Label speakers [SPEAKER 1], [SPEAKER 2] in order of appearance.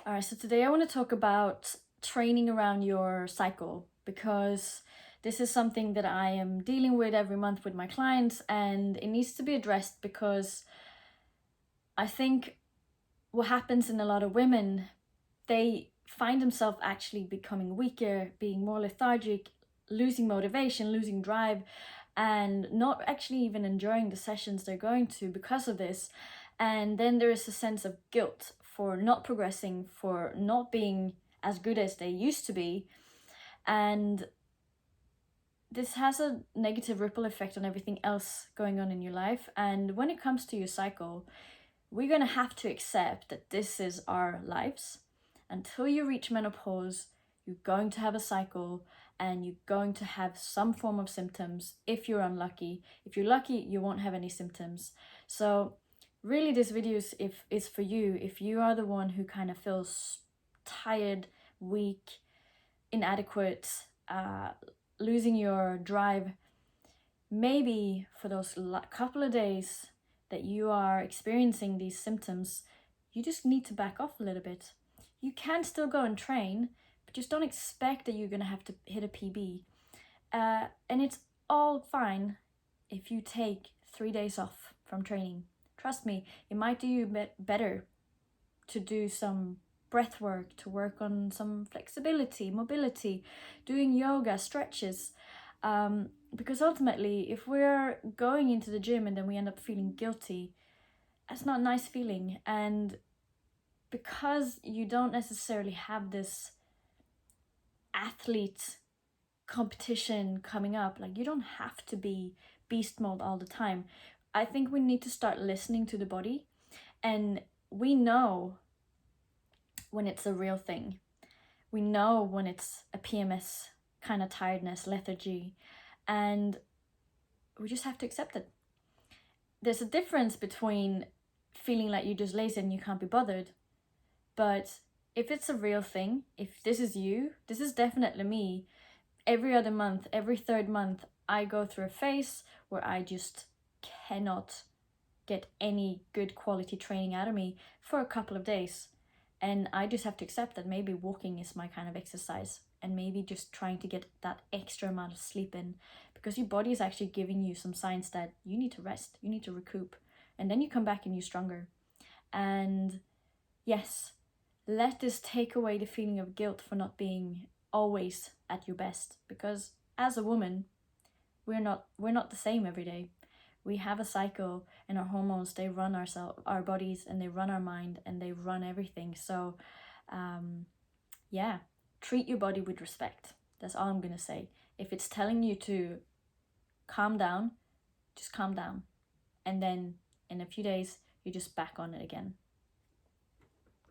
[SPEAKER 1] All right, so today I want to talk about training around your cycle because this is something that I am dealing with every month with my clients, and it needs to be addressed because I think what happens in a lot of women, they find themselves actually becoming weaker, being more lethargic, losing motivation, losing drive, and not actually even enjoying the sessions they're going to because of this. And then there is a sense of guilt for not progressing, for not being as good as they used to be. And this has a negative ripple effect on everything else going on in your life. And when it comes to your cycle, we're going to have to accept that this is our lives. Until you reach menopause, you're going to have a cycle and you're going to have some form of symptoms if you're unlucky. If you're lucky, you won't have any symptoms. So really this video is for you if you are the one who kind of feels tired, weak, inadequate, losing your drive. Maybe for those couple of days that you are experiencing these symptoms, you just need to back off a little bit. You can still go and train, but just don't expect that you're going to have to hit a PB. And it's all fine if you take 3 days off from training. Trust me, it might do you better to do some breath work, to work on some flexibility, mobility, doing yoga, stretches. Because ultimately, if we're going into the gym and then we end up feeling guilty, that's not a nice feeling. And because you don't necessarily have this athlete competition coming up, like you don't have to be beast mode all the time. I think we need to start listening to the body, and we know when it's a real thing. We know when it's a PMS kind of tiredness, lethargy, and we just have to accept it. There's a difference between feeling like you're just lazy and you can't be bothered, but if it's a real thing, if this is you, this is definitely me. Every other month, every third month, I go through a phase where I just cannot get any good quality training out of me for a couple of days. And I just have to accept that maybe walking is my kind of exercise, and maybe just trying to get that extra amount of sleep in, because your body is actually giving you some signs that you need to rest, you need to recoup, and then you come back and you're stronger. And yes, let this take away the feeling of guilt for not being always at your best, because as a woman, we're not the same every day. We have a cycle, and our hormones, they run our bodies, and they run our mind, and they run everything. So yeah, treat your body with respect. That's all I'm gonna say. If it's telling you to calm down, just calm down, and then in a few days you're just back on it again.